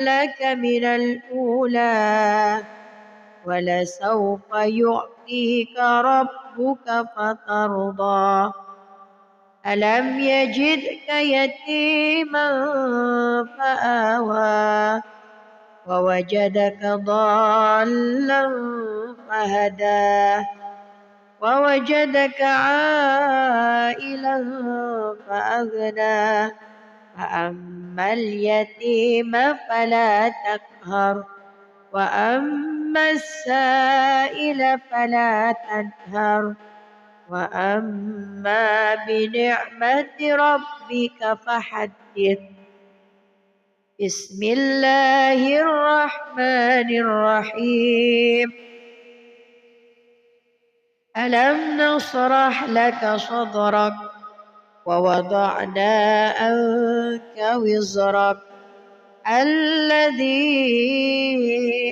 لك من الأولى ولسوف يعطيك ربك فترضى ألم يجدك يتيما فآوى ووجدك ضالا فهدى ووجدك عائلا فأغنى فأما اليتيم فلا تقهر وأما السائل فلا تنهر وأما بنعمة ربك فحدث بسم الله الرحمن الرحيم ألم نشرح لك صدرك ووضعنا عنك وزرك الذي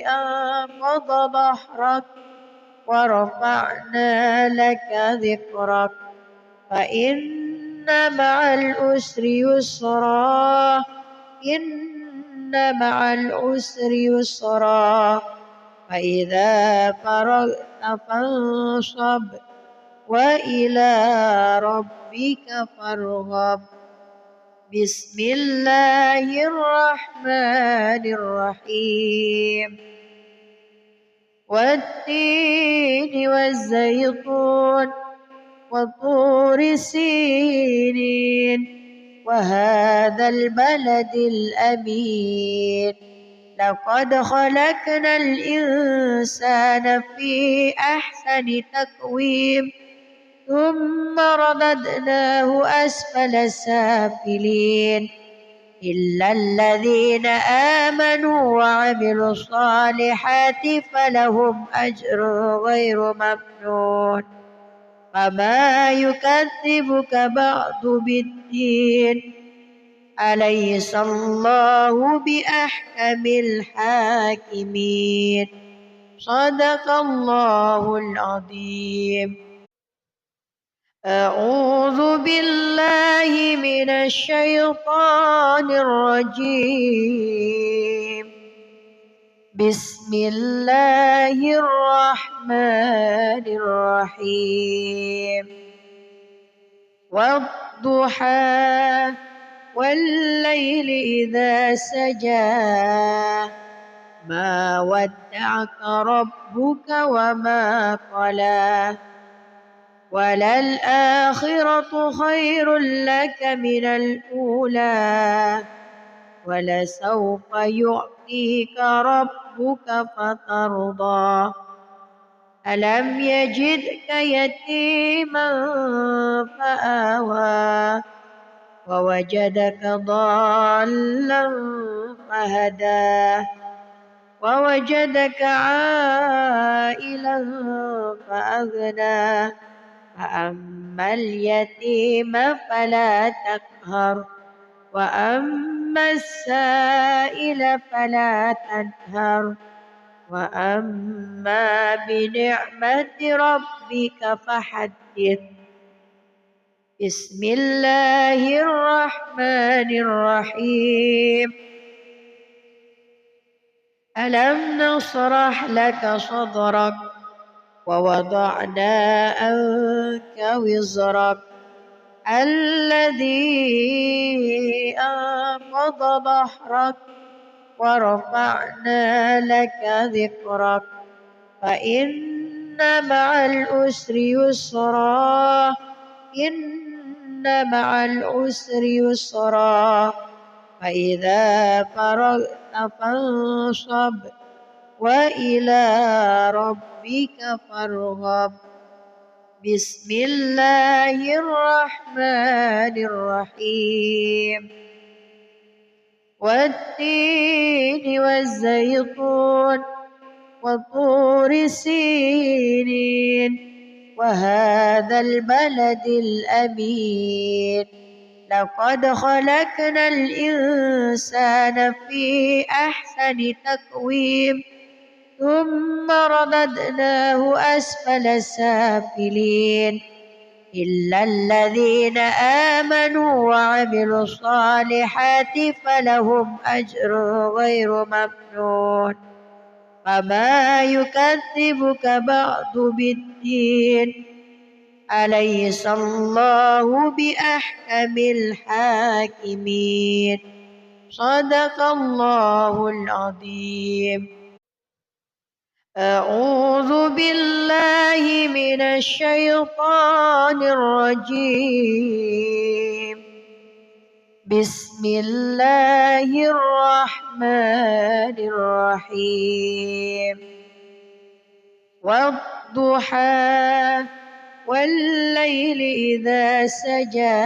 أنقض ظهرك ورفعنا لك ذكرك فإن مع العسر يسرا إن مع العسر يسرا فإذا فرغت فانصب وإلى ربك فارغب بسم الله الرحمن الرحيم والتين والزيتون وطور سينين وهذا البلد الأمين لقد خلقنا الإنسان في أحسن تقويم ثم رددناه أسفل سافلين إلا الذين آمنوا وعملوا الصالحات فلهم أجر غير ممنون فما يكذبك بعد بالدين أليس الله بأحكم الحاكمين صدق الله العظيم أعوذ بالله من الشيطان الرجيم بسم الله الرحمن الرحيم والضحى والليل إذا سجى ما ودعك ربك وما قلى وللآخرة خير لك من الأولى ولسوف يعطيك ربك فترضى ألم يجدك يتيما فآوى ووجدك ضالا فهدى ووجدك عائلا فأغنى فأما اليتيم فلا تقهر وأما السائل فلا تنهر وأما بنعمة ربك فحدث بسم الله الرحمن الرحيم ألم نشرح لك صدرك ووضعنا عنك وزرك الذي أنقض ظهرك ورفعنا لك ذكرك فإن مع العسر يسرا إن مع العسر يسرا فإذا فرغت فانصب وإلى ربك فارغب بسم الله الرحمن الرحيم والتين والزيتون وطور سينين وهذا البلد الأمين لقد خلقنا الإنسان في أحسن تقويم ثم رددناه أسفل سافلين إلا الذين آمنوا وعملوا الصالحات فلهم أجر غير ممنون فما يكذبك بعد بالدين أليس الله بأحكم الحاكمين صدق الله العظيم. أعوذ بالله من الشيطان الرجيم. بسم الله الرحمن الرحيم. والضحى والليل إذا سجى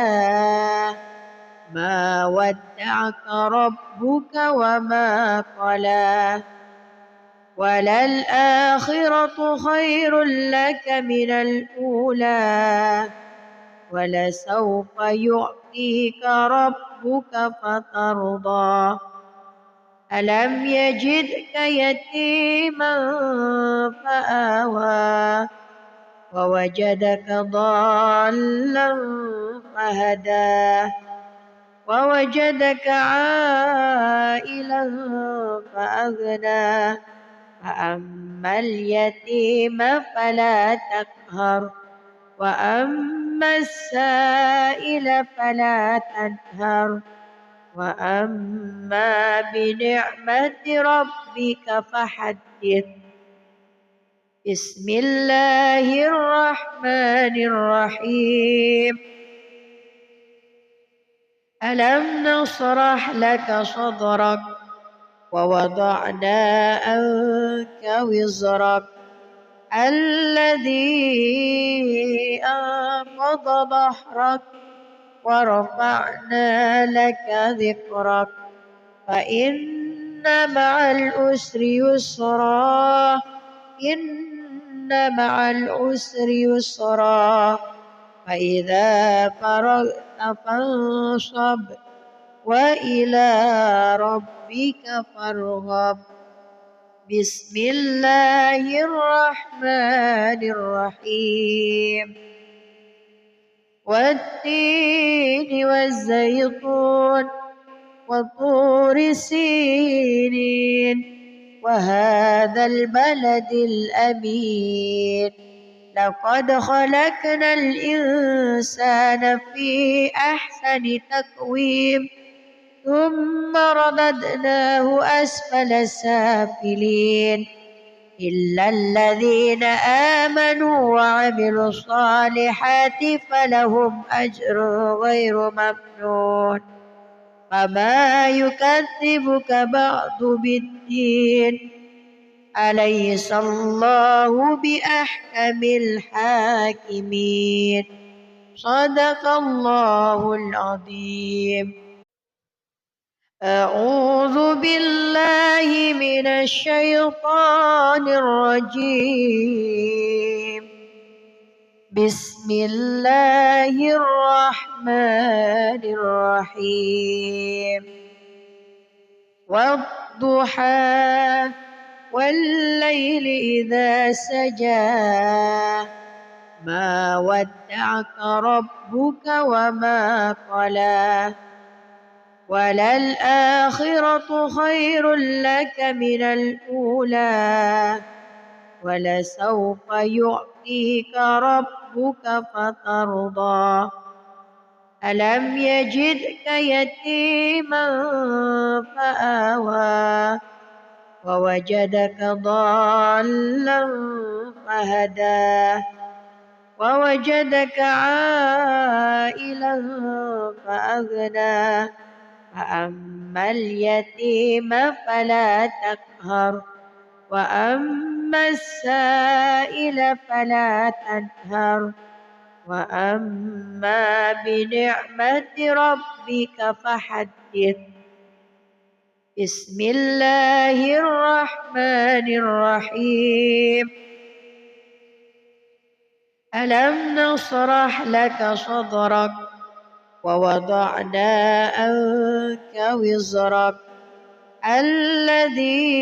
ما ودعك ربك وما قلى وللآخرة خير لك من الأولى ولسوف يعطيك ربك فترضى ألم يجدك يتيما فآوى ووجدك ضالا فهدى ووجدك عائلا فأغنى فأما اليتيم فلا تقهر وأما السائل فلا تنهر وأما بنعمة ربك فحدث. بسم الله الرحمن الرحيم. ألم نشرح لك صدرك ووضعنا عنك وزرك الذي أنقض ظهرك ورفعنا لك ذكرك فإن مع العسر يسرا إن مع العسر يسرا فإذا فرغت فانصب وإلى ربك فارغب. بسم الله الرحمن الرحيم. والتين والزيتون وطور سينين وهذا البلد الأمين لقد خلقنا الإنسان في أحسن تقويم ثم رددناه أسفل سافلين إلا الذين آمنوا وعملوا الصالحات فلهم أجر غير ممنون فما يكذبك بعد بالدين أليس الله بأحكم الحاكمين صدق الله العظيم. أعوذ بالله من الشيطان الرجيم. بسم الله الرحمن الرحيم. والضحى والليل إذا سجى ما ودعك ربك وما قلى وللآخرة خير لك من الأولى ولسوف يعطيك ربك فترضى ألم يجدك يتيما فآوى ووجدك ضالا فهدى ووجدك عائلا فأغنى فأما اليتيم فلا تقهر وأما السائل فلا تنهر وأما بنعمة ربك فحدث. بسم الله الرحمن الرحيم. ألم نشرح لك صدرك ووضعنا عنك وزرك الذي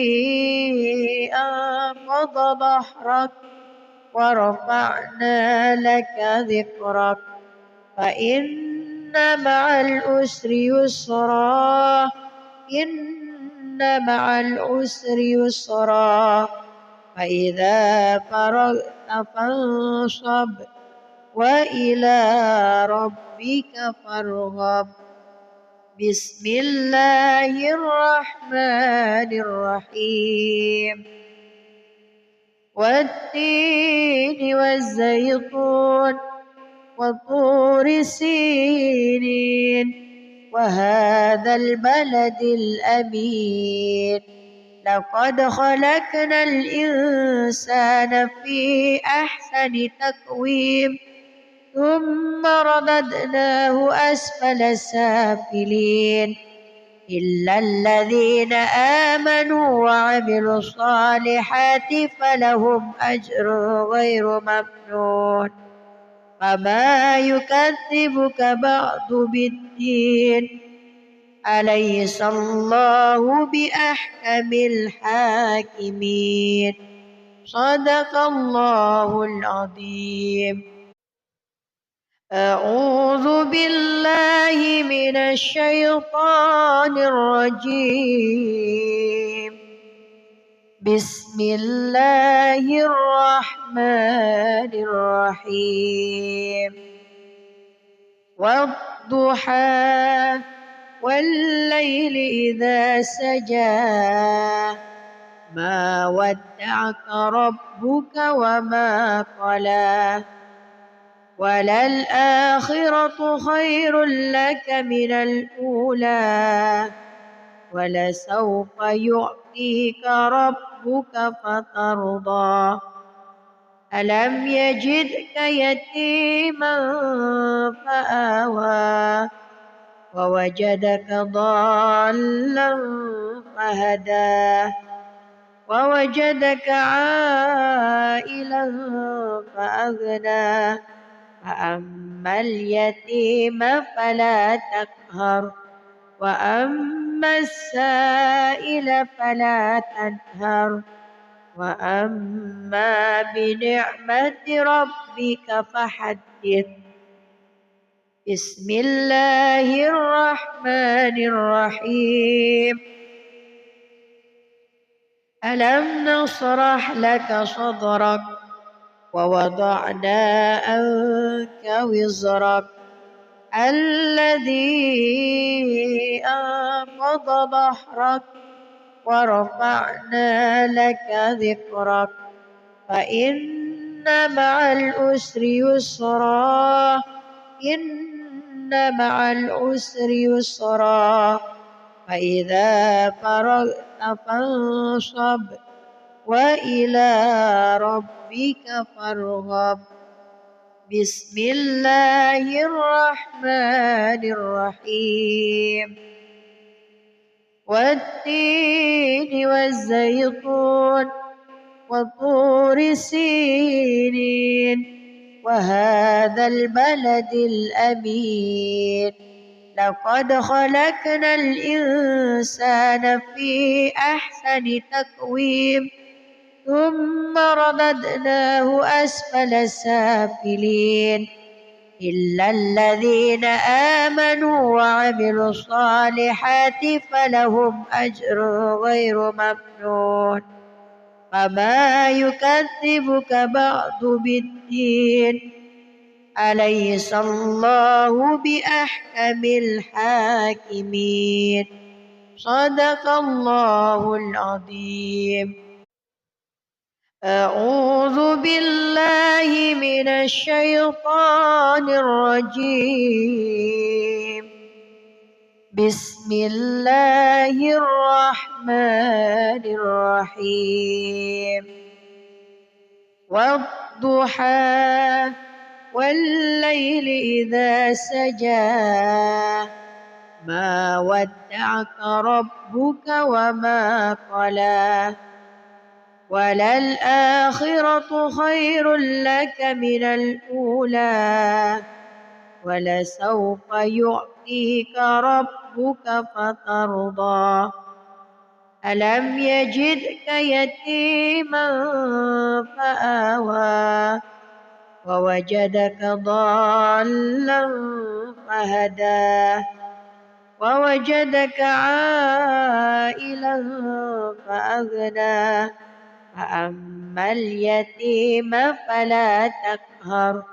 أنقض ظهرك ورفعنا لك ذكرك فإن مع العسر يسرا إن مع العسر يسرا فإذا فرغت فانصب وإلى ربك فارغب بسم الله الرحمن الرحيم والتين والزيتون وطور سينين وهذا البلد الأمين لقد خلقنا الإنسان في أحسن تقويم ثم رددناه أسفل سافلين إلا الذين آمنوا وعملوا الصالحات فلهم أجر غير ممنون فما يكذبك بعد بالدين أليس الله بأحكم الحاكمين صدق الله العظيم. أعوذ بالله من الشيطان الرجيم بسم الله الرحمن الرحيم والضحى والليل إذا سجى ما ودعك ربك وما قلى وللآخرة خير لك من الأولى ولسوف يعطيك ربك فترضى ألم يجدك يتيما فآوى ووجدك ضالا فهدى ووجدك عائلا فأغنى فأما اليتيم فلا تقهر وأما السائل فلا تنهر وأما بنعمة ربك فحدث بسم الله الرحمن الرحيم ألم نشرح لك صدرك ووضعنا عنك وزرك الذي أنقض ظهرك ورفعنا لك ذكرك فإن مع العسر يسرا إن مع العسر يسرا فإذا فرغت فانصب وإلى ربك فارغب بسم الله الرحمن الرحيم والتين والزيتون وطور سينين وهذا البلد الأمين لقد خلقنا الإنسان في أحسن تقويم ثم رددناه أسفل سافلين إلا الذين آمنوا وعملوا الصالحات فلهم أجر غير ممنون فما يكذبك بعد بالدين أليس الله بأحكم الحاكمين صدق الله العظيم. أعوذ بالله من الشيطان الرجيم بسم الله الرحمن الرحيم والضحى والليل إذا سجى ما ودعك ربك وما قلى وللآخرة خير لك من الأولى ولسوف يعطيك ربك فترضى ألم يجدك يتيما فآوى ووجدك ضالا فهدى ووجدك عائلا فأغنى فأما اليتيم فلا تقهر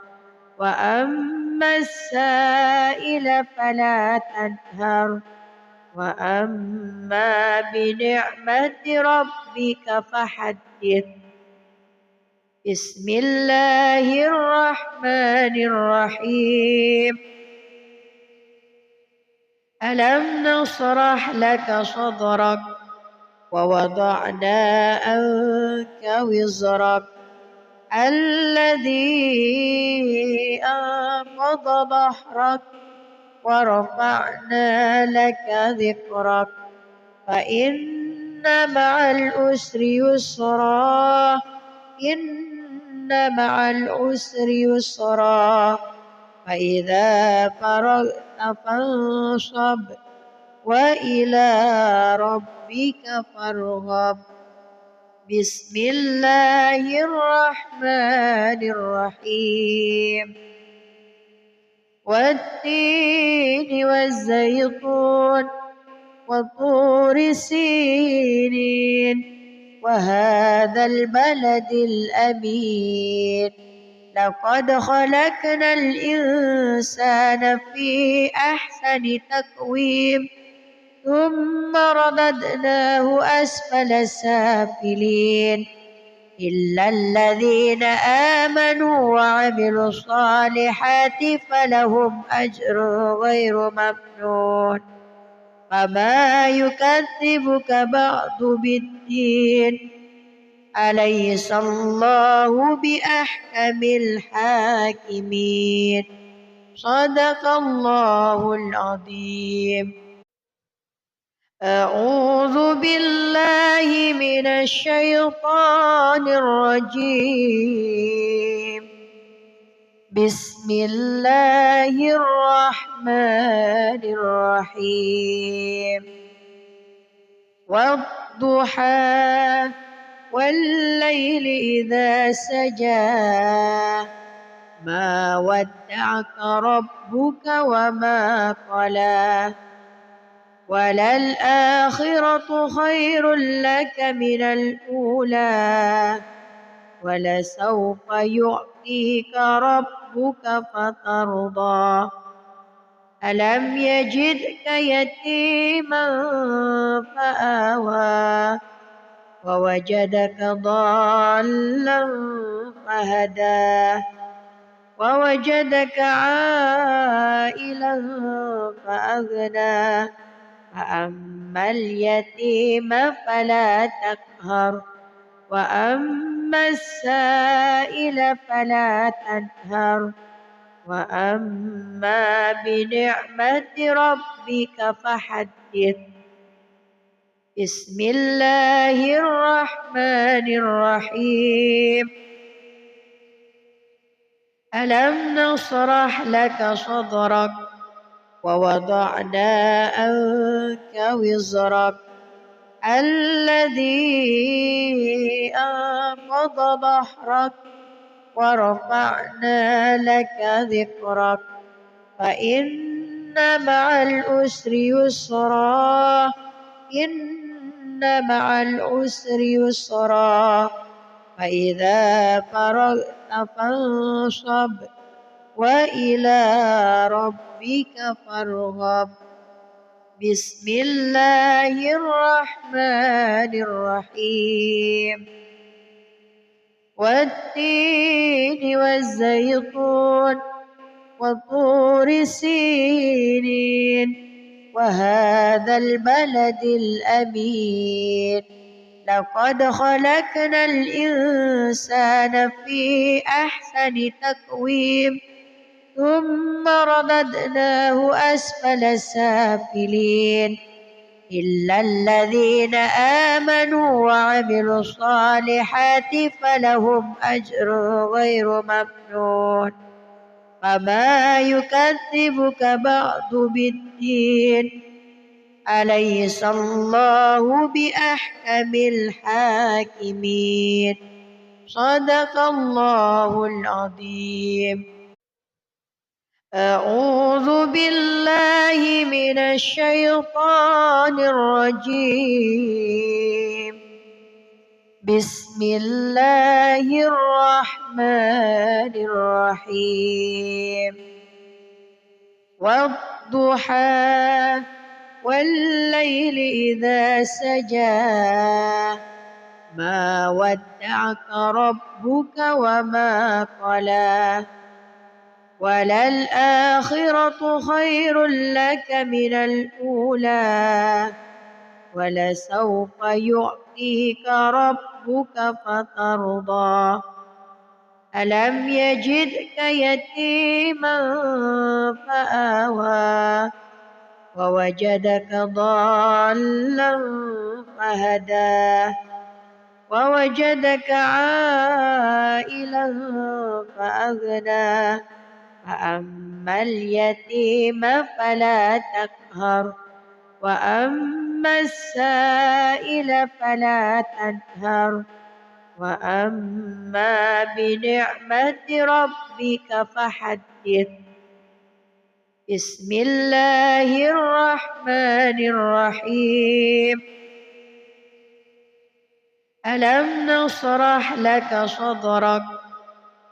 وأما السائل فلا تنهر وأما بنعمة ربك فحدث. بسم الله الرحمن الرحيم. ألم نشرح لك صدرك ووضعنا عنك وزرك الذي أنقض ظهرك ورفعنا لك ذكرك فإن مع العسر يسرا إن مع العسر يسرا فإذا فرغت فانصب وإلى ربك فارغب. بسم الله الرحمن الرحيم. والتين والزيتون وطور سينين وهذا البلد الأمين لقد خلقنا الإنسان في أحسن تقويم ثم رددناه أسفل سافلين إلا الذين آمنوا وعملوا الصالحات فلهم أجر غير ممنون فما يكذبك بعد بالدين أليس الله بأحكم الحاكمين. صدق الله العظيم. أعوذ بالله من الشيطان الرجيم. بسم الله الرحمن الرحيم. والضحى والليل إذا سجى ما ودعك ربك وما قلى وللآخرة خير لك من الأولى ولسوف يعطيك ربك فترضى ألم يجدك يتيما فآوى ووجدك ضالا فهدى ووجدك عائلا فأغنى فأما اليتيم فلا تقهر وأما السائل فلا تنهر وأما بنعمة ربك فحدث. بسم الله الرحمن الرحيم. ألم نشرح لك صدرك ووضعنا عنك وزرك الذي أنقض ظهرك ورفعنا لك ذكرك فإن مع العسر يسرا إن مع العسر يسرا فإذا فرغت فانصب وإلى ربك فارغب. بسم الله الرحمن الرحيم. والتين والزيتون وطور سينين وهذا البلد الأمين لقد خلقنا الإنسان في أحسن تقويم ثم رددناه أسفل سافلين إلا الذين آمنوا وعملوا الصالحات فلهم أجر غير ممنون فما يكذبك بعد بالدين أليس الله بأحكم الحاكمين. صدق الله العظيم. أعوذ بالله من الشيطان الرجيم. بسم الله الرحمن الرحيم. والضحى والليل إذا سجى ما ودعك ربك وما قلى وللآخرة خير لك من الأولى ولسوف يعطيك ربك فترضى ألم يجدك يتيما فآوى ووجدك ضالا فهدى ووجدك عائلا فأغنى فأما اليتيم فلا تقهر وأما السائل فلا تنهر وأما بنعمة ربك فحدث. بسم الله الرحمن الرحيم. ألم نشرح لك صدرك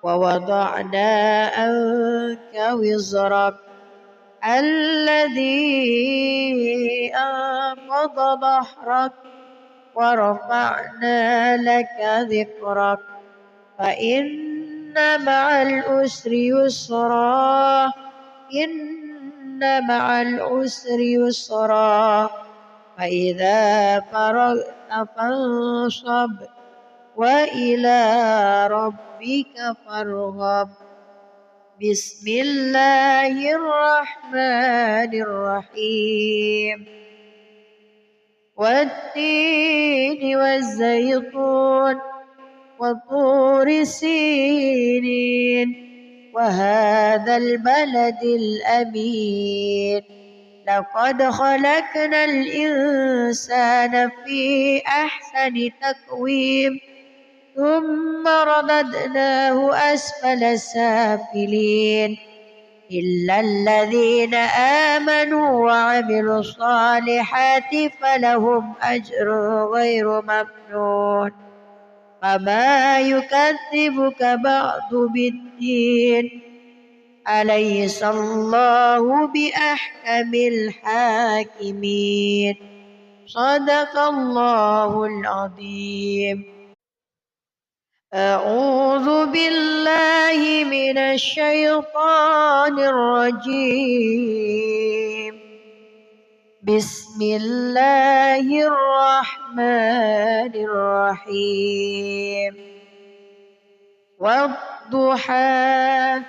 ووضعنا عنك وزرك الذي أنقض ظهرك ورفعنا لك ذكرك فإن مع العسر يسرا إن مع العسر يسرا فإذا فرغت فانصب وإلى ربك فارغب. بسم الله الرحمن الرحيم. والتين والزيتون وطور سينين وهذا البلد الأمين لقد خلقنا الإنسان في أحسن تقويم ثم رددناه أسفل سافلين إلا الذين آمنوا وعملوا الصالحات فلهم أجر غير ممنون. فما يكذبك بعد بالدين أليس الله بأحكم الحاكمين. صدق الله العظيم. أعوذ بالله من الشيطان الرجيم. بسم الله الرحمن الرحيم. والضحى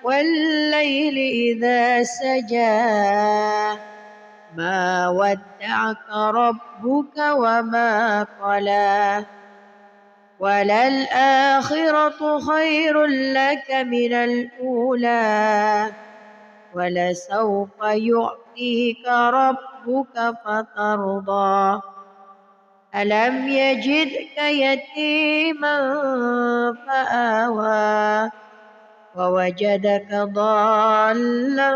والليل إذا سجى ما ودعك ربك وما قلى وللآخرة خير لك من الأولى ولسوف يعطيك ربك فترضى ألم يجدك يتيما فآوى ووجدك ضالا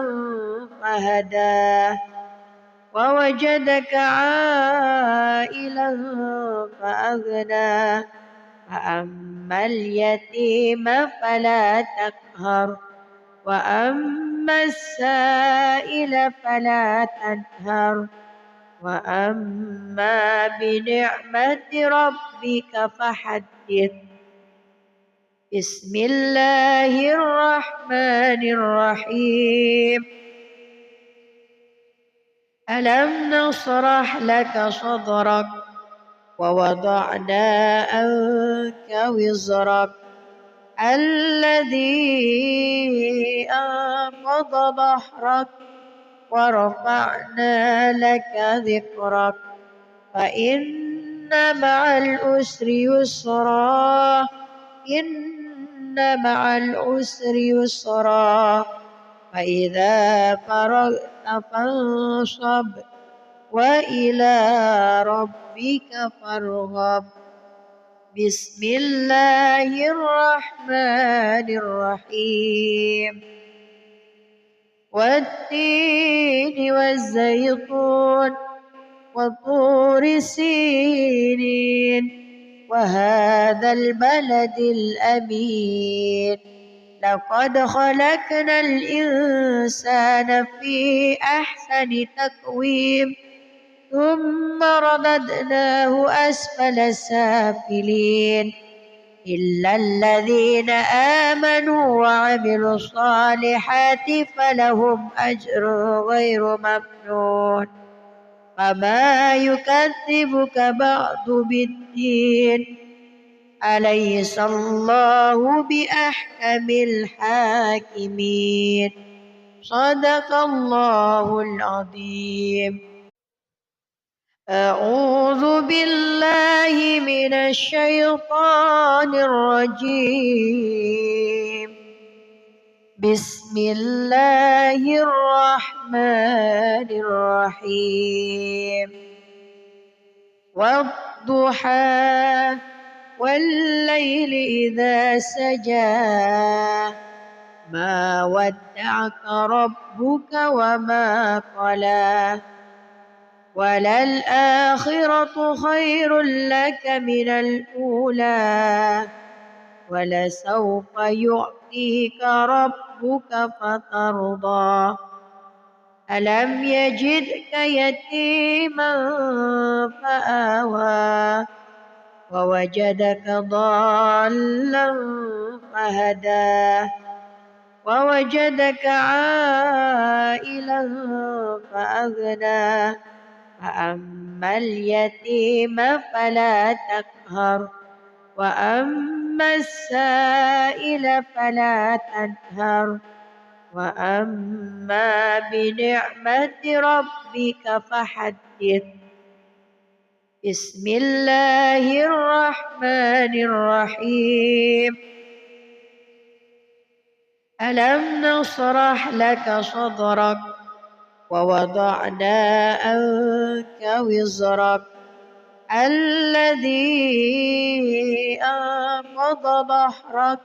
فهدى ووجدك عائلا فأغنى فأما اليتيم فلا تقهر وأما السائل فلا تنهر وأما بنعمة ربك فحدث. بسم الله الرحمن الرحيم. ألم نشرح لك صدرك ووضعنا عنك وزرك الذي أنقض ظهرك ورفعنا لك ذكرك فإن مع العسر يسرا إن مع العسر يسرا فإذا فرغت فانصب وإلى ربك فارغب. بسم الله الرحمن الرحيم. والتين والزيتون وطور سينين وهذا البلد الأمين. لقد خلقنا الإنسان في أحسن تقويم ثم رددناه أسفل سافلين إلا الذين آمنوا وعملوا الصالحات فلهم أجر غير ممنون. فما يكذبك بعد بالدين. أليس الله بأحكم الحاكمين. صدق الله العظيم. أعوذ بالله من الشيطان الرجيم. بسم الله الرحمن الرحيم. والضحى والليل إذا سجى ما ودعك ربك وما قلى وللآخرة خير لك من الأولى ولسوف يعطيك ربك فترضى. ألم يجدك يتيما فآوى ووجدك ضالا فهدى ووجدك عائلا فأغنى. فأما اليتيم فلا تقهر وأما السائل فلا تنهر وأما بنعمة ربك فحدث. بسم الله الرحمن الرحيم. ألم نشرح لك صدرك ووضعنا عنك وزرك الذي أنقض ظهرك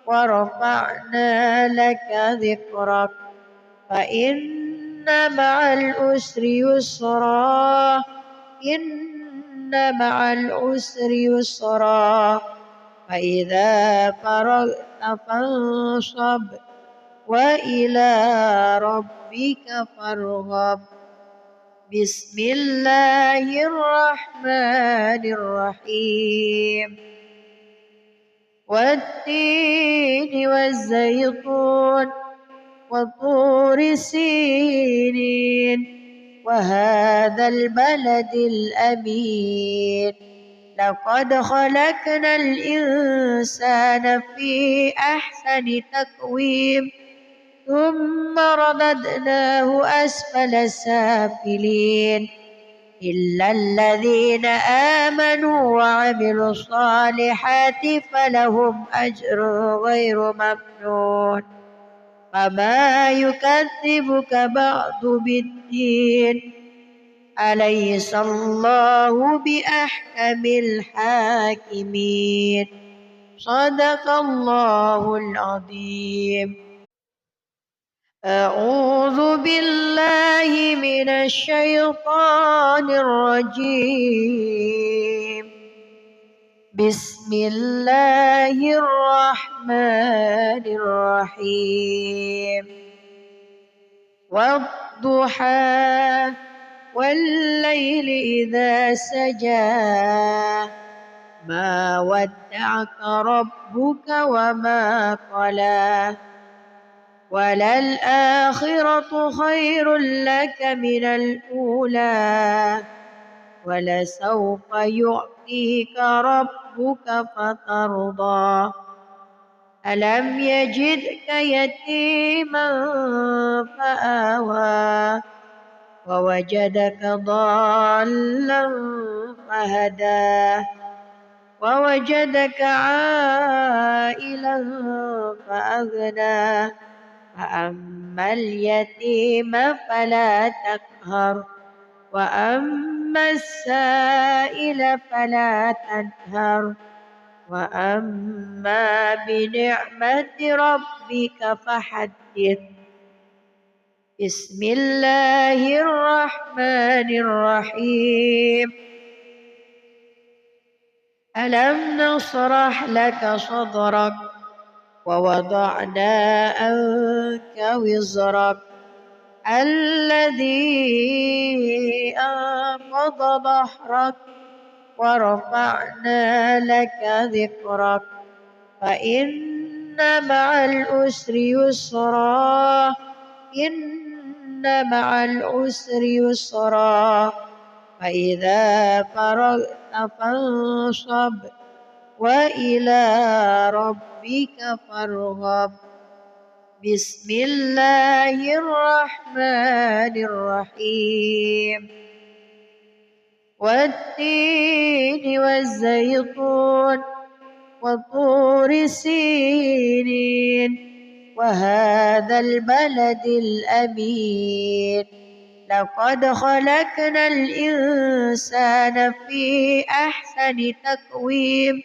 ورفعنا لك ذكرك فإن مع العسر يسرا إن مع العسر يسرا فإذا فرغت فانصب وإلى ربك فارغب. بسم الله الرحمن الرحيم. والتين والزيتون وطور سينين وهذا البلد الأمين. لقد خلقنا الإنسان في أحسن تقويم ثم رددناه أسفل سافلين إلا الذين آمنوا وعملوا الصالحات فلهم أجر غير ممنون. فما يكذبك بعد بالدين. أليس الله بأحكم الحاكمين. صدق الله العظيم. أعوذ بالله من الشيطان الرجيم. بسم الله الرحمن الرحيم. والضحى والليل إذا سجى ما ودعك ربك وما قلى وللآخرة خير لك من الأولى ولسوف يعطيك ربك فترضى. ألم يجدك يتيما فآوى ووجدك ضالا فهدى ووجدك عائلا فأغنى. فأما اليتيم فلا تقهر وأما السائل فلا تنهر وأما بنعمة ربك فحدث. بسم الله الرحمن الرحيم. ألم نشرح لك صدرك ووضعنا عنك وزرك الذي أنقض ظهرك ورفعنا لك ذكرك فإن مع العسر يسرا إن مع العسر يسرا فإذا فرغت فانصب وإلى ربك فارغب. بسم الله الرحمن الرحيم. والتين والزيتون وطور سينين وهذا البلد الأمين لقد خلقنا الإنسان في أحسن تقويم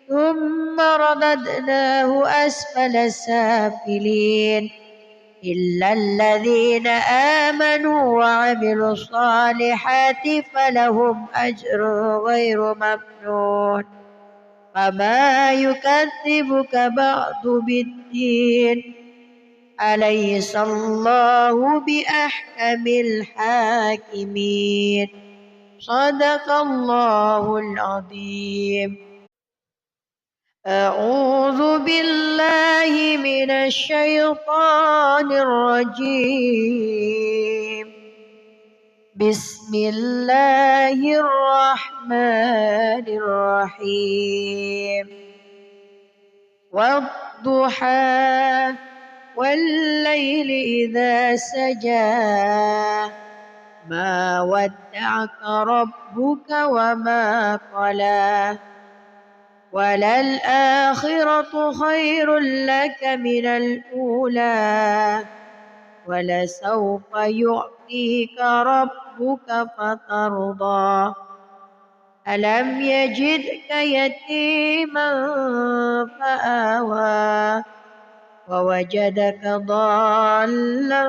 ثم رددناه أسفل سافلين إلا الذين آمنوا وعملوا الصالحات فلهم أجر غير ممنون. فما يكذبك بعد بالدين أليس الله بأحكم الحاكمين. صدق الله العظيم. أعوذ بالله من الشيطان الرجيم. بسم الله الرحمن الرحيم. والضحى والليل إذا سجى ما ودعك ربك وما قلى وللآخرة خير لك من الأولى ولسوف يعطيك ربك فترضى. ألم يجدك يتيما فآوى ووجدك ضالا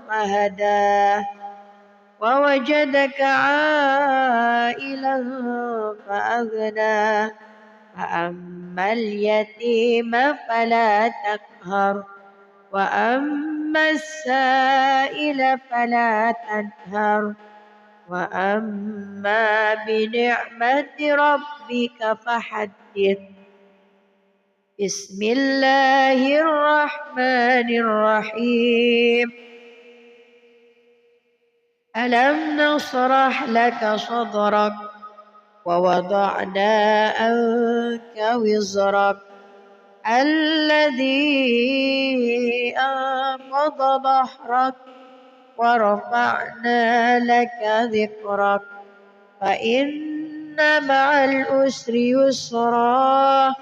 فهدى ووجدك عائلا فأغنى فأما اليتيم فلا تقهر وأما السائل فلا تنهر وأما بنعمة ربك فحدث. بسم الله الرحمن الرحيم. ألم نشرح لك صدرك ووضعنا عنك وزرك الذي أنقض ظهرك ورفعنا لك ذكرك فإن مع العسر يسرا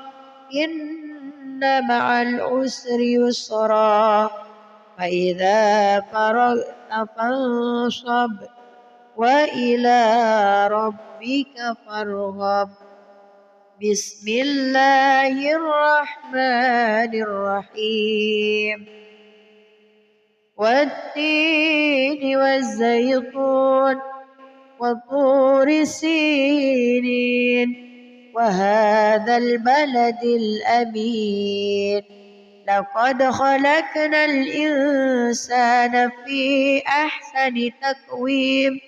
إن مع العسر يسرا فإذا فرغت فانصب وإلى ربك فارغب. بسم الله الرحمن الرحيم. والتين والزيتون وطور سينين وهذا البلد الأمين لقد خلقنا الإنسان في أحسن تقويم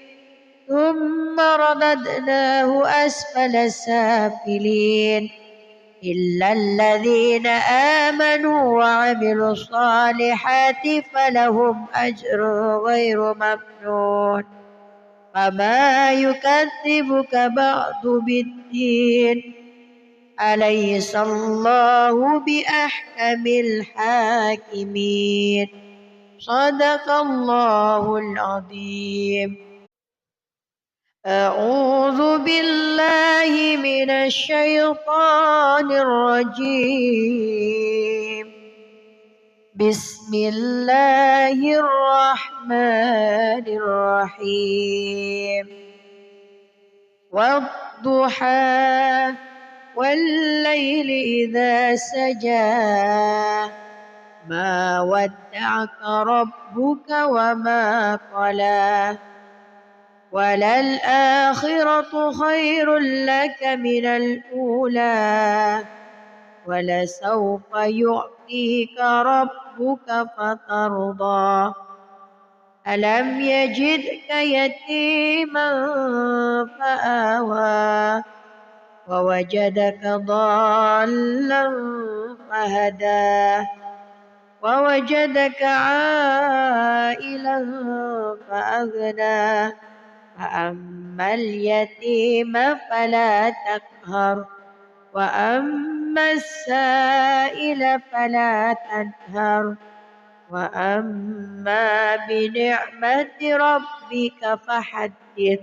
ثم رددناه أسفل سافلين إلا الذين آمنوا وعملوا الصالحات فلهم أجر غير ممنون. فما يكذبك بعد بالدين أليس الله بأحكم الحاكمين. صدق الله العظيم. أعوذ بالله من الشيطان الرجيم. بسم الله الرحمن الرحيم. ألم نشرح لك صدرك ووضعنا عنك وزرك الذي أنقض ظهرك ورفعنا لك ذكرك فإن مع العسر يسرا إن مع العسر يسرا فإذا فرغت فانصب وإلى ربك فارغب. بسم الله الرحمن الرحيم. والتين والزيتون وطور سينين وهذا البلد الأمين لقد خلقنا الإنسان في أحسن تقويم ثم رددناه أسفل سافلين إلا الذين آمنوا وعملوا الصالحات فلهم أجر غير ممنون. فما يكذبك بعد بالدين أليس الله بأحكم الحاكمين. صدق الله العظيم. بسم الله الرحمن الرحيم والضحى والليل إذا سجى ما ودعك ربك وما قلى وللآخرة خير لك من الأولى ولسوف يعطيك ربك فترضى ألم يجدك يتيما فآوى ووجدك ضالا فهدى ووجدك عائلا فأغنى فأما اليتيم فلا تقهر وأما السائل فلا تنهر وأما بنعمة ربك فحدث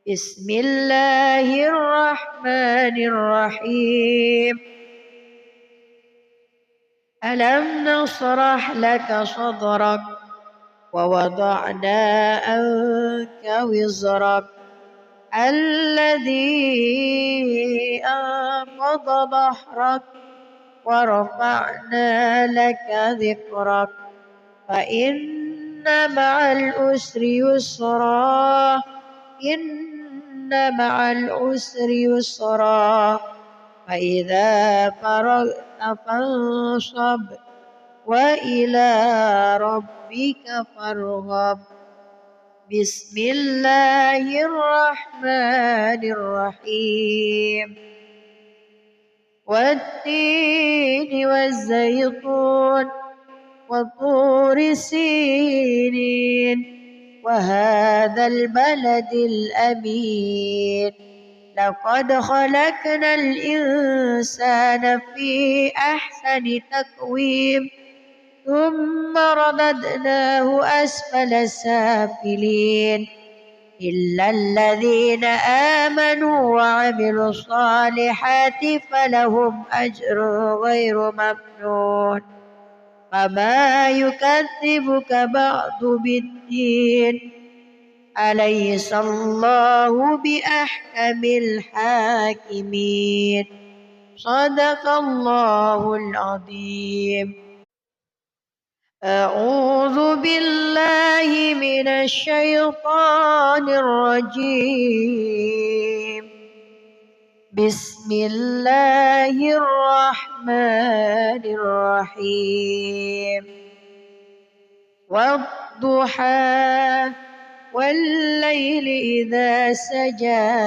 بسم الله الرحمن الرحيم ألم نشرح لك صدرك ووضعنا عنك وزرك الذي أنقض ظهرك ورفعنا لك ذكرك فإن مع العسر يسرا إن مع العسر يسرا فإذا فرغت فانصب وإلى ربك فارغب بسم الله الرحمن الرحيم والتين والزيتون وطور سينين وهذا البلد الأمين لقد خلقنا الإنسان في أحسن تقويم ثم رددناه أسفل سافلين إلا الذين آمنوا وعملوا الصالحات فلهم أجر غير ممنون فما يكذبك بعد بالدين أليس الله بأحكم الحاكمين صدق الله العظيم أعوذ بالله من الشيطان الرجيم بسم الله الرحمن الرحيم والضحى والليل إذا سجى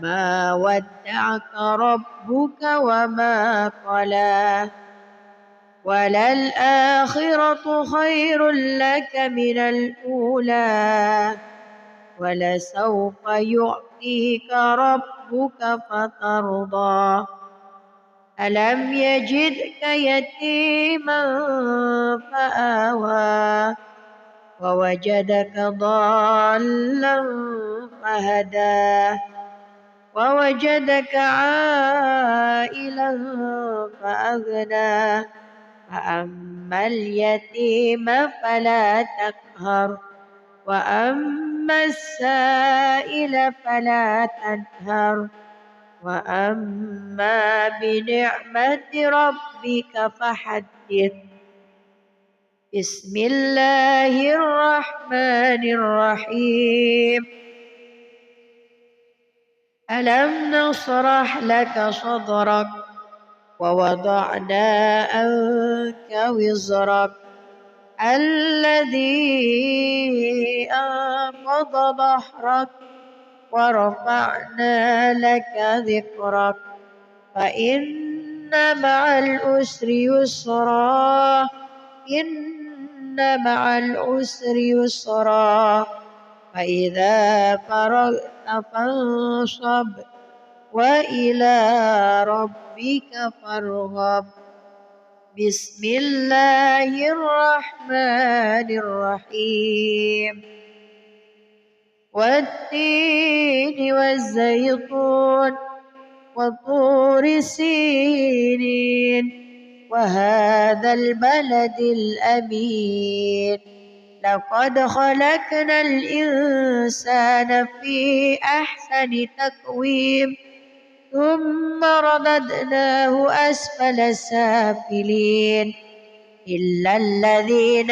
ما ودعك ربك وما قلى وللآخرة خير لك من الأولى ولسوف يعطيك ربك فترضى ألم يجدك يتيما فآوى ووجدك ضالا فهدى ووجدك عائلا فأغنى فأما اليتيم فلا تقهر وأما السائل فلا تنهر وأما بنعمة ربك فحدث بسم الله الرحمن الرحيم ألم نشرح لك صدرك ووضعنا عنك وزرك الذي أنقض ظهرك ورفعنا لك ذكرك فإن مع العسر يسرا إن مع العسر يسرا فإذا فرغت فانصب وإلى ربك فارغب بسم الله الرحمن الرحيم والتين والزيتون وطور سينين وهذا البلد الأمين لقد خلقنا الإنسان في أحسن تقويم ثم رددناه أسفل سافلين إلا الذين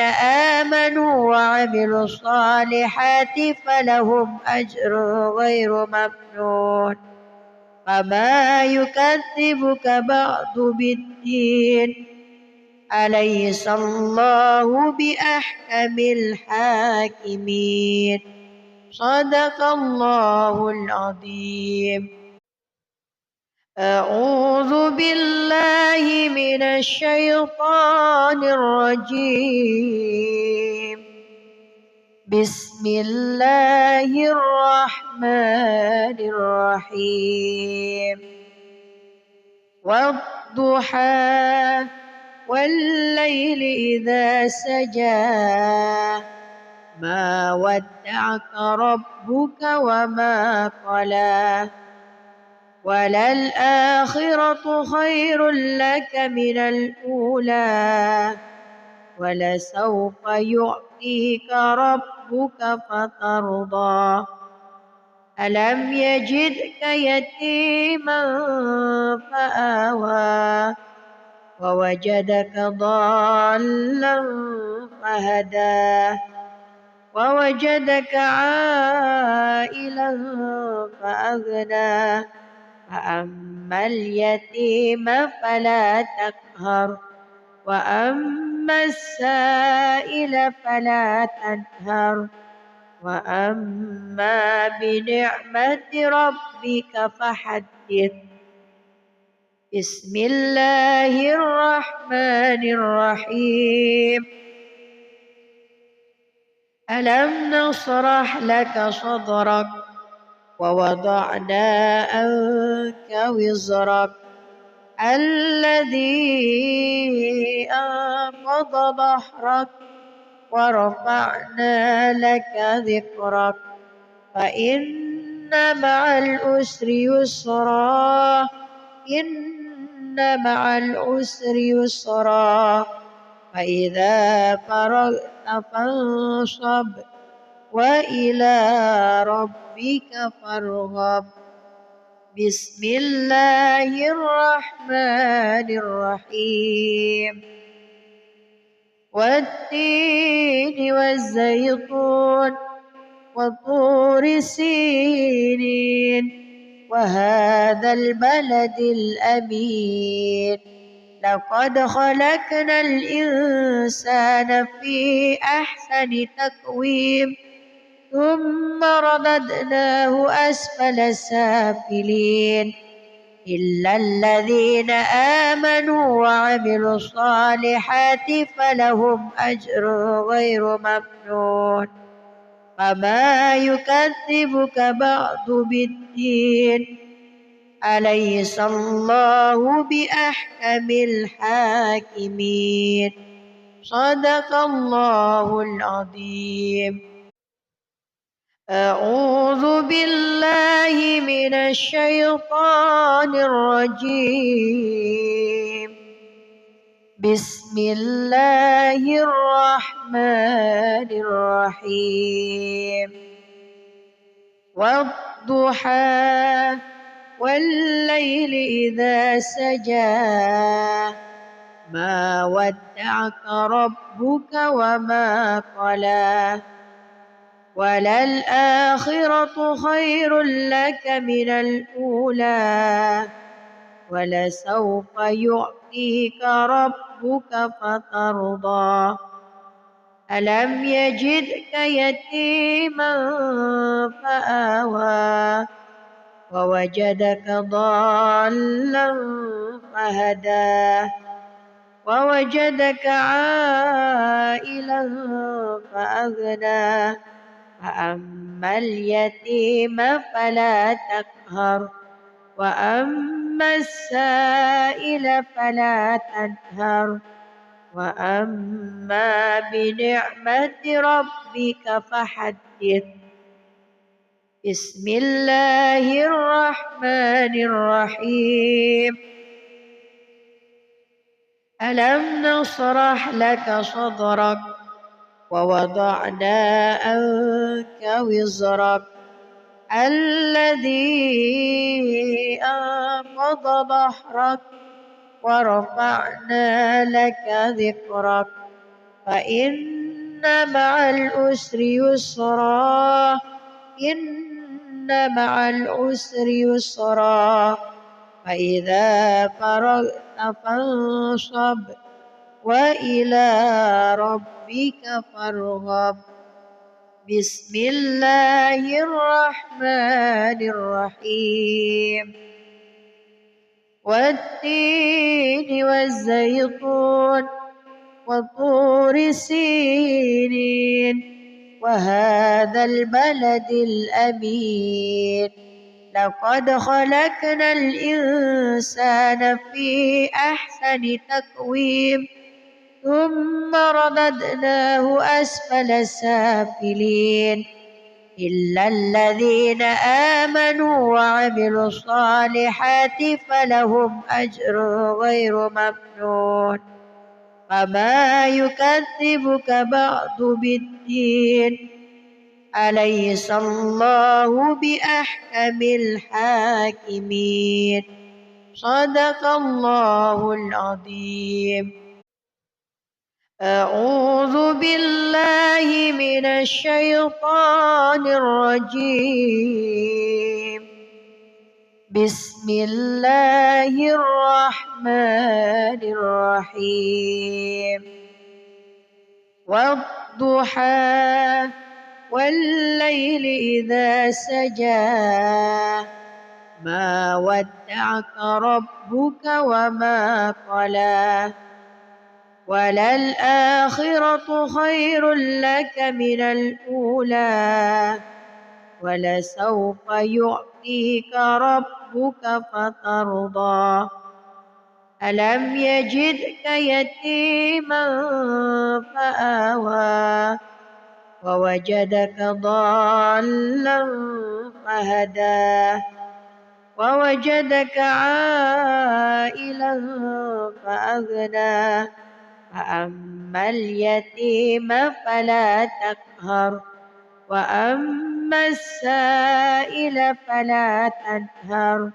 آمنوا وعملوا الصالحات فلهم أجر غير ممنون فما يكذبك بعد بالدين أليس الله بأحكم الحاكمين صدق الله العظيم. أعوذ بالله من الشيطان الرجيم. بسم الله الرحمن الرحيم. والضحى والليل إذا سجى ما ودعك ربك وما قلى وللآخرة خير لك من الأولى ولسوف يعطيك ربك فترضى ألم يجدك يتيما فآوى ووجدك ضالا فهدى ووجدك عائلا فأغنى فأما اليتيم فلا تقهر وأما السائل فلا تنهر وأما بنعمة ربك فحدث. بسم الله الرحمن الرحيم. ألم نشرح لك صدرك ووضعنا عنك وزرك الذي أنقض ظهرك ورفعنا لك ذكرك فإن مع العسر يسرا إن مع العسر يسرا فإذا فرغت فانصب وإلى ربك فارغب. بسم الله الرحمن الرحيم. والتين والزيتون وطور سينين وهذا البلد الأمين لقد خلقنا الإنسان في أحسن تقويم ثم رددناه أسفل سافلين إلا الذين آمنوا وعملوا الصالحات فلهم أجر غير ممنون فما يكذبك بعد بالدين أليس الله بأحكم الحاكمين صدق الله العظيم. أعوذ بالله من الشيطان الرجيم. بسم الله الرحمن الرحيم. والضحى والليل إذا سجى ما ودعك ربك وما قلى وللآخرة خير لك من الأولى ولسوف يعطيك ربك فترضى ألم يجدك يتيما فآوى ووجدك ضالا فهدى ووجدك عائلا فأغنى فأما اليتيم فلا تقهر وأما السائل فلا تنهر وأما بنعمة ربك فحدث. بسم الله الرحمن الرحيم. ألم نشرح لك صدرك ووضعنا عنك وزرك الذي أنقض ظهرك ورفعنا لك ذكرك فإن مع العسر يسرا إن مع العسر يسرا فإذا فرغت فانصب وإلى ربك فارغب بسم الله الرحمن الرحيم والتين والزيتون وطور سينين وهذا البلد الأمين لقد خلقنا الإنسان في أحسن تقويم ثم رددناه أسفل سافلين إلا الذين آمنوا وعملوا الصالحات فلهم أجر غير ممنون فما يكذبك بعد بالدين أليس الله بأحكم الحاكمين صدق الله العظيم. أعوذ بالله من الشيطان الرجيم بسم الله الرحمن الرحيم والضحى والليل إذا سجى ما ودعك ربك وما قلى وللآخرة خير لك من الأولى ولسوف يعطيك ربك فترضى ألم يجدك يتيما فآوى ووجدك ضالا فهدى ووجدك عائلا فأغنى فأما اليتيم فلا تقهر وأما السائل فلا تنهر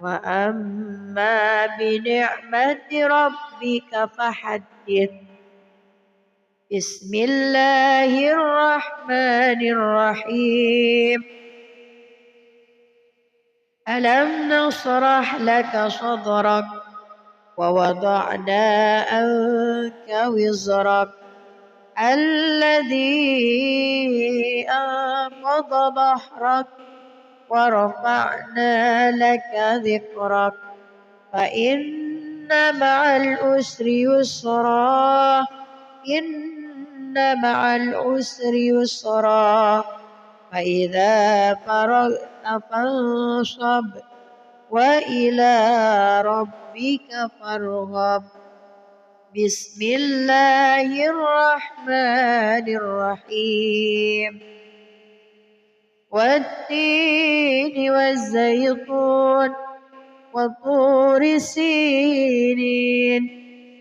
وأما بنعمة ربك فحدث بسم الله الرحمن الرحيم ألم نشرح لك صدرك ووضعنا عنك وزرك الذي أنقض ظهرك ورفعنا لك ذكرك فإن مع العسر يسرا إن مع العسر يسرا فإذا فرغت فانصب وإلى ربك فارغب بسم الله الرحمن الرحيم والتين والزيتون وطور سينين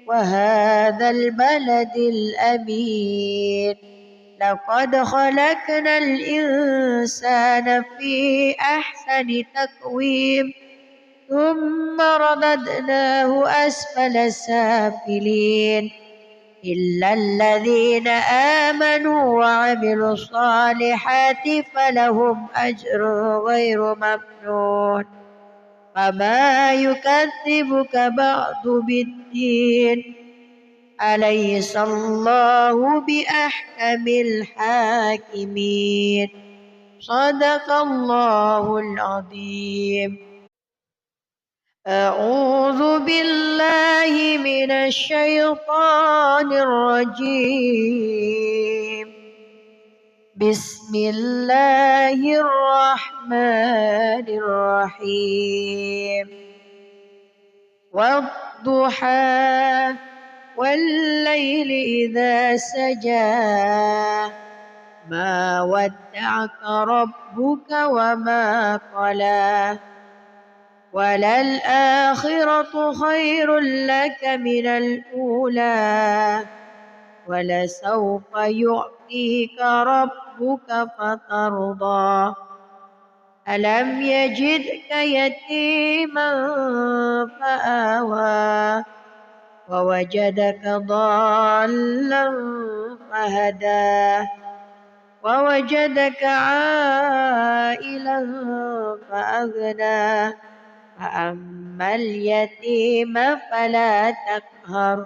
وهذا البلد الأمين لقد خلقنا الإنسان في أحسن تقويم ثم رددناه أسفل سافلين إلا الذين آمنوا وعملوا الصالحات فلهم أجر غير ممنون فما يكذبك بعد بالدين أليس الله بأحكم الحاكمين صدق الله العظيم. أعوذ بالله من الشيطان الرجيم بسم الله الرحمن الرحيم والضحى والليل إذا سجى ما ودعك ربك وما قلى وللآخرة خير لك من الأولى ولسوف يعطيك ربك فترضى ألم يجدك يتيما فآوى ووجدك ضالا فهدى ووجدك عائلا فأغنى فأما اليتيم فلا تقهر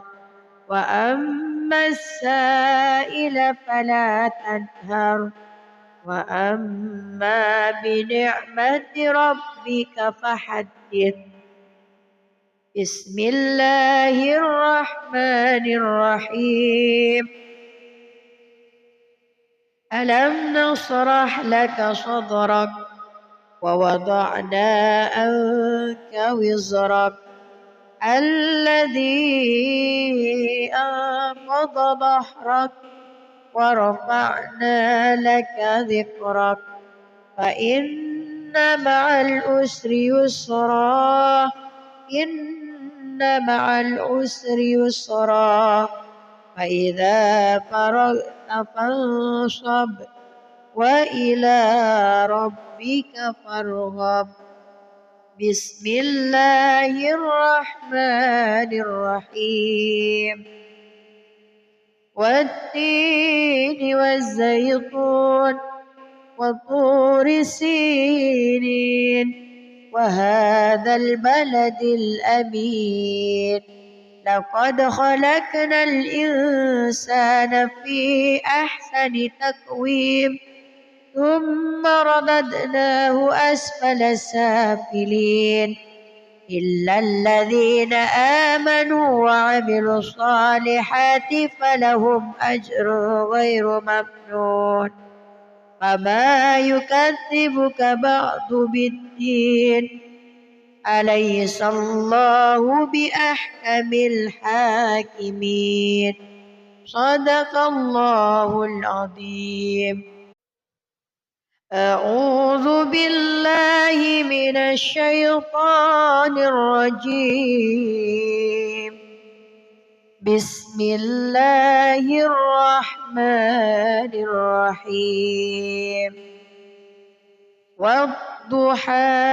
وأما السائل فلا تنهر وأما بنعمة ربك فحدث بسم الله الرحمن الرحيم ألم نشرح لك صدرك ووضعنا عنك وزرك الذي أنقض ظهرك ورفعنا لك ذكرك فإن مع العسر يسرا إن مع العسر يسرا فإذا فرغت فانصب وإلى ربك فارغب بسم الله الرحمن الرحيم والتين والزيتون وطور سينين وهذا البلد الأمين لقد خلقنا الإنسان في أحسن تقويم ثم رددناه أسفل سافلين إلا الذين آمنوا وعملوا الصالحات فلهم أجر غير ممنون فما يكذبك بعد بالدين أليس الله بأحكم الحاكمين صدق الله العظيم أعوذ بالله من الشيطان الرجيم بسم الله الرحمن الرحيم والضحى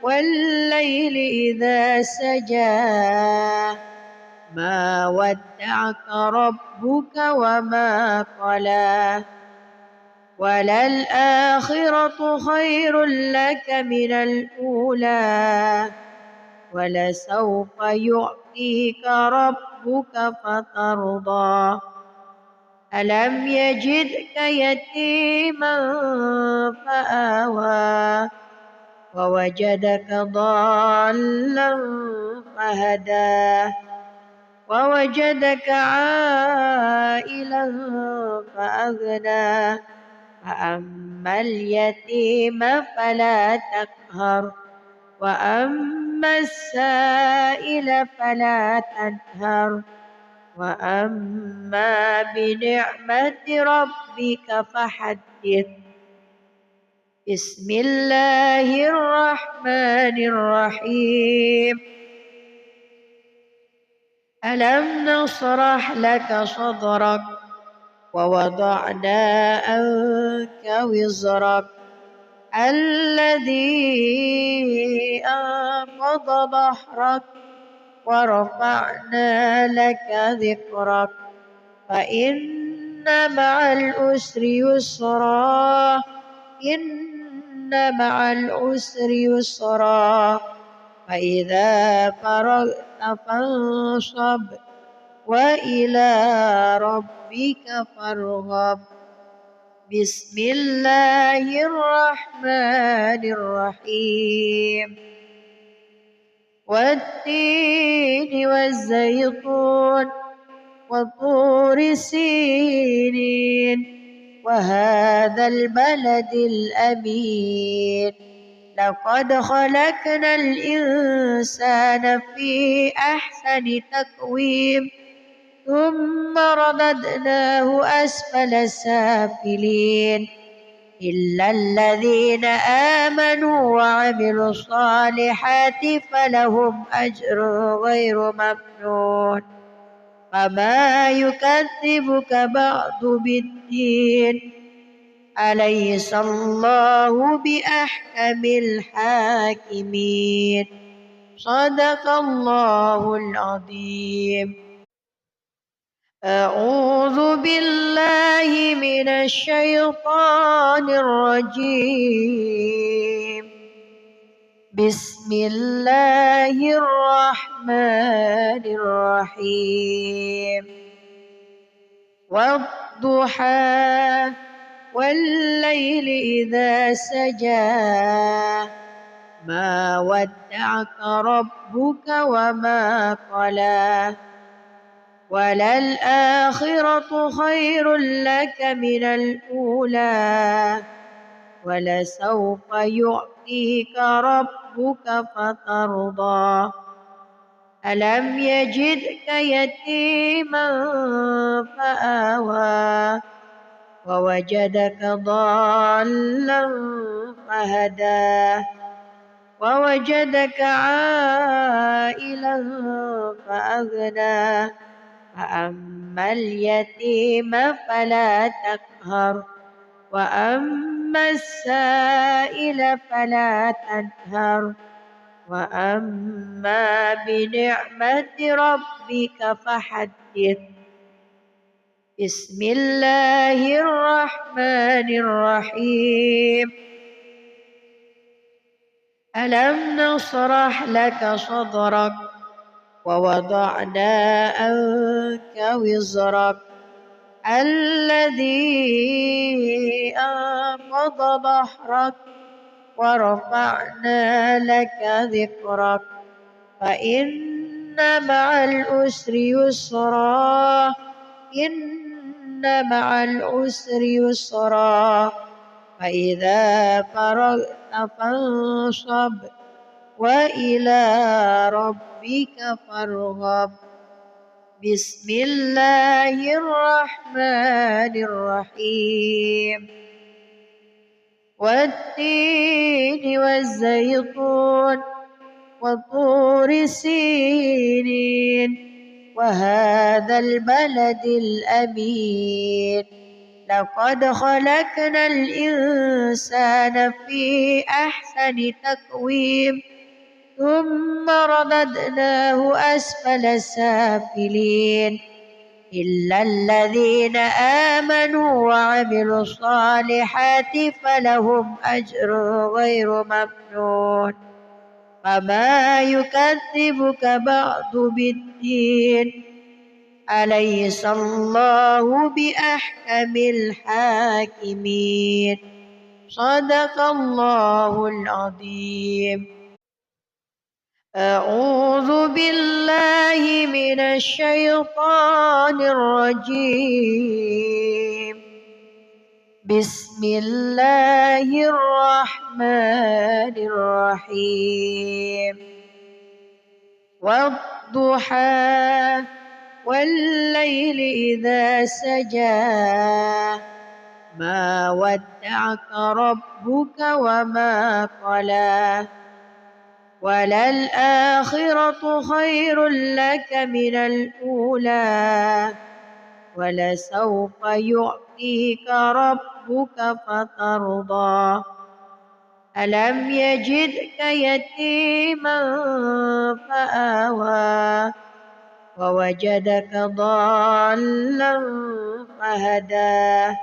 والليل إذا سجى ما ودعك ربك وما قلى وللآخرة خير لك من الأولى ولسوف يعطيك ربك فترضى ألم يجدك يتيما فآوى ووجدك ضالا فهدى ووجدك عائلا فأغنى فأما اليتيم فلا تقهر وأما السائل فلا تنهر وأما بنعمة ربك فحدث بسم الله الرحمن الرحيم ألم نشرح لك صدرك ووضعنا عنك وزرك الذي أنقض ظهرك ورفعنا لك ذكرك فإن مع العسر يسرا إن مع العسر يسرا فإذا فرغت فانصب وإلى ربك فارغب بسم الله الرحمن الرحيم والتين والزيتون وطور سينين وهذا البلد الأمين لقد خلقنا الإنسان في أحسن تقويم ثم رددناه أسفل سافلين إلا الذين آمنوا وعملوا الصالحات فلهم أجر غير ممنون فما يكذبك بعد بالدين أليس الله بأحكم الحاكمين صدق الله العظيم. أعوذ بالله من الشيطان الرجيم. بسم الله الرحمن الرحيم. والضحى والليل إذا سجى ما ودعك ربك وما قلى وللآخرة خير لك من الأولى ولسوف يعطيك ربك فترضى ألم يجدك يتيما فآوى ووجدك ضالا فهدى ووجدك عائلا فأغنى فأما اليتيم فلا تقهر وأما السائل فلا تنهر وأما بنعمة ربك فحدث. بسم الله الرحمن الرحيم. ألم نشرح لك صدرك ووضعنا عنك وزرك الذي أنقض ظهرك ورفعنا لك ذكرك فإن مع العسر يسرا إن مع العسر يسرا فإذا فرغت فانصب وإلى ربك فارغب. بسم الله الرحمن الرحيم. والتين والزيتون وطور سينين وهذا البلد الأمين لقد خلقنا الإنسان في أحسن تقويم ثم رددناه أسفل سافلين إلا الذين آمنوا وعملوا الصالحات فلهم أجر غير ممنون فما يكذبك بعد بالدين أليس الله بأحكم الحاكمين صدق الله العظيم. أعوذ بالله من الشيطان الرجيم. بسم الله الرحمن الرحيم. والضحى والليل إذا سجى ما ودعك ربك وما قلى وللآخرة خير لك من الأولى ولسوف يعطيك ربك فترضى ألم يجدك يتيما فآوى ووجدك ضالا فهدى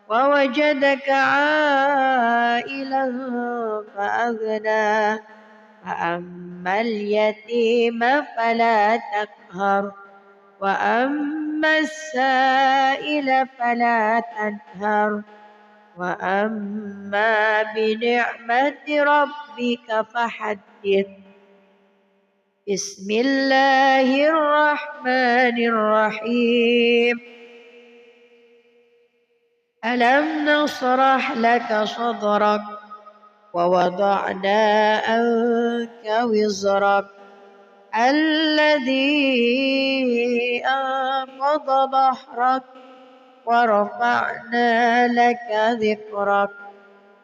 ووجدك عائلا فأغنى فأما اليتيم فلا تقهر وأما السائل فلا تنهر وأما بنعمة ربك فحدث. بسم الله الرحمن الرحيم. ألم نشرح لك صدرك ووضعنا عنك وزرك الذي أنقض ظهرك ورفعنا لك ذكرك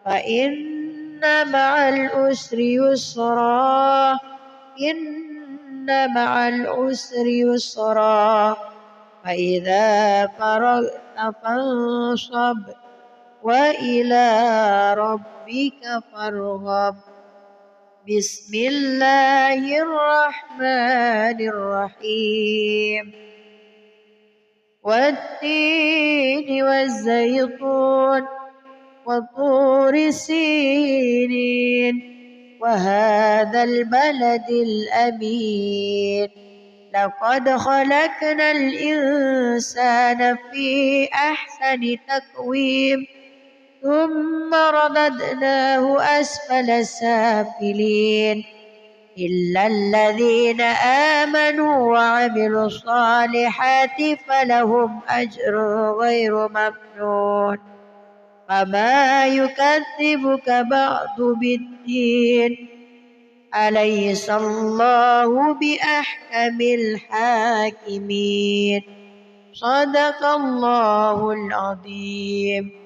فإن مع العسر يسرا إن مع العسر يسرا فإذا فرغت فانصب وإلى ربك فارغب بسم الله الرحمن الرحيم والتين والزيتون وطور سينين وهذا البلد الأمين لقد خلقنا الإنسان في أحسن تقويم ثم رددناه أسفل سافلين إلا الذين آمنوا وعملوا الصالحات فلهم أجر غير ممنون فما يكذبك بعد بالدين أليس الله بأحكم الحاكمين صدق الله العظيم.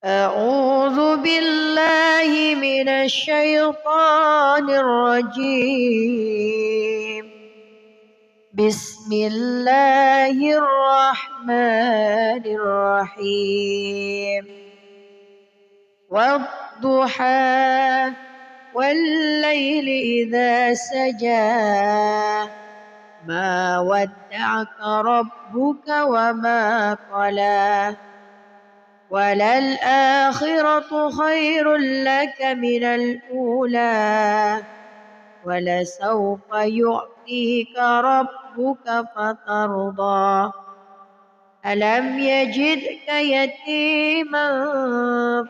أعوذ بالله من الشيطان الرجيم بسم الله الرحمن الرحيم والضحى والليل إذا سجى ما ودعك ربك وما قلى وللآخرة خير لك من الأولى ولسوف يعطيك ربك فترضى ألم يجدك يتيما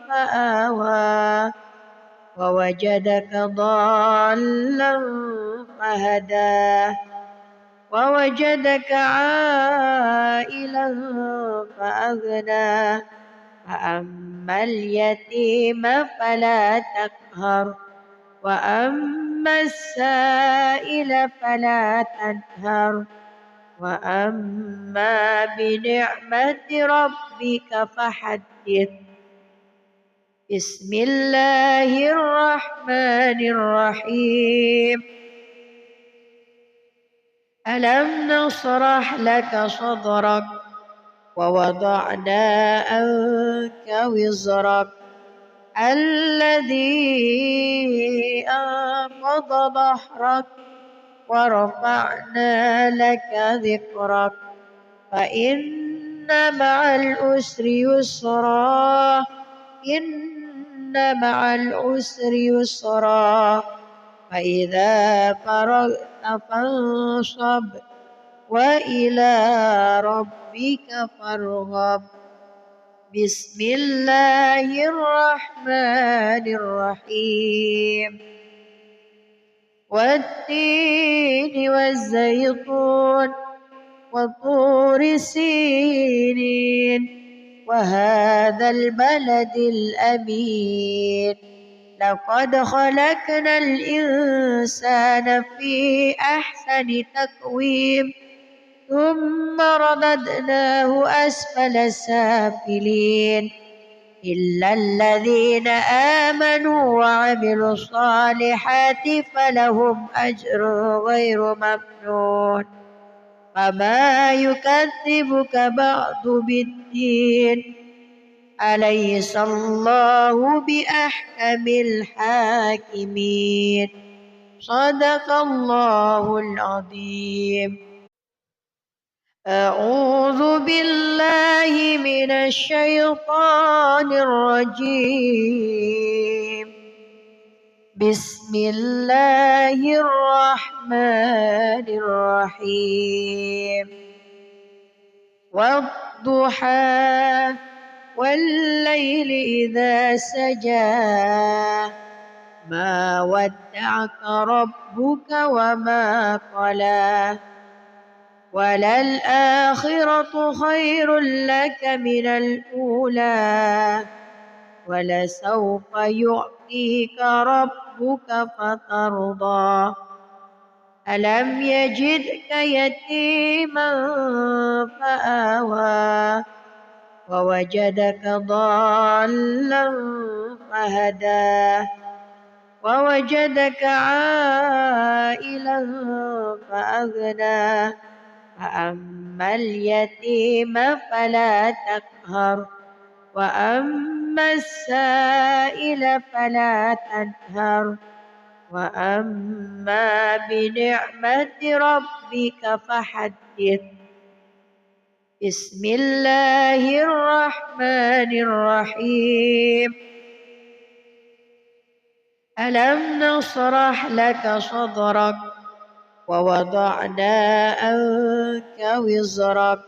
فآوى ووجدك ضالا فهدى ووجدك عائلا فأغنى فأما اليتيم فلا تقهر وأما السائل فلا تنهر وأما بنعمة ربك فحدث بسم الله الرحمن الرحيم ألم نشرح لك صدرك ووضعنا عنك وزرك الذي أنقض ظهرك ورفعنا لك ذكرك فإن مع العسر يسرا إن مع العسر يسرا فإذا فرغت فانصب وإلى ربك فارغب بسم الله الرحمن الرحيم والتين والزيتون وطور سينين وهذا البلد الأمين لقد خلقنا الإنسان في أحسن تقويم ثم رددناه أسفل سافلين إلا الذين آمنوا وعملوا الصالحات فلهم أجر غير ممنون فما يكذبك بعد بالدين أليس الله بأحكم الحاكمين صدق الله العظيم. أعوذ بالله من الشيطان الرجيم بسم الله الرحمن الرحيم والضحى والليل إذا سجى ما ودعك ربك وما قلى وللآخرة خير لك من الأولى ولسوف يعطيك ربك فترضى ألم يجدك يتيما فآوى ووجدك ضالا فهدى ووجدك عائلا فأغنى فأما اليتيم فلا تقهر وأما السائل فلا تنهر وأما بنعمة ربك فحدث. بسم الله الرحمن الرحيم. ألم نشرح لك صدرك ووضعنا عنك وزرك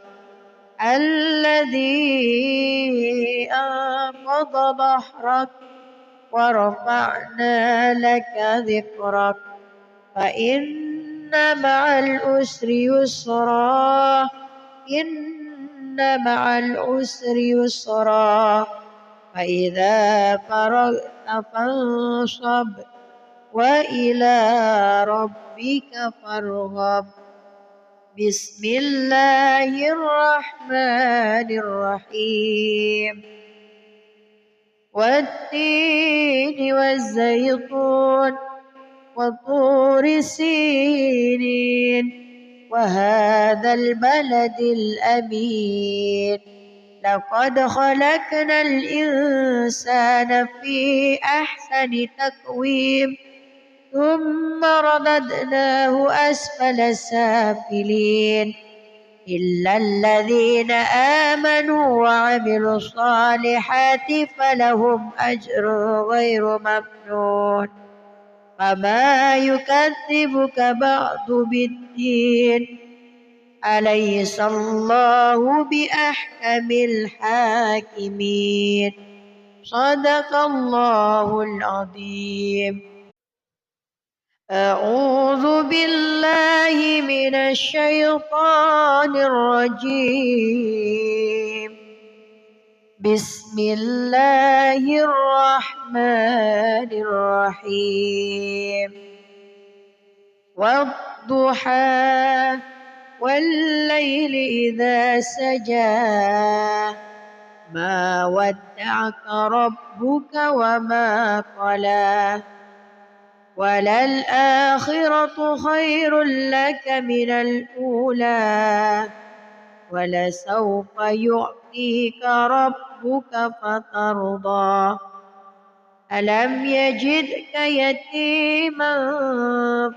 الذي أنقض ظهرك ورفعنا لك ذكرك فإن مع العسر يسرا إن مع العسر يسرا فإذا فرغت فانصب وإلى ربك فارغب. بسم الله الرحمن الرحيم. والتين والزيتون وطور سينين وهذا البلد الأمين لقد خلقنا الإنسان في أحسن تقويم ثم رددناه أسفل سافلين إلا الذين آمنوا وعملوا الصالحات فلهم أجر غير ممنون فما يكذبك بعد بالدين أليس الله بأحكم الحاكمين. صدق الله العظيم. أعوذ بالله من الشيطان الرجيم. بسم الله الرحمن الرحيم. والضحى والليل إذا سجى ما ودعك ربك وما قلى وللآخرة خير لك من الأولى ولسوف يعطيك ربك فترضى. ألم يجدك يتيما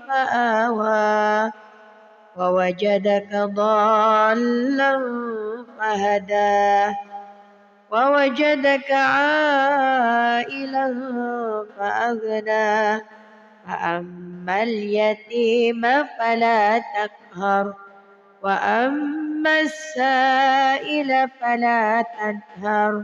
فآوى ووجدك ضالا فهدى ووجدك عائلا فأغنى فأما اليتيم فلا تقهر وأما السائل فلا تنهر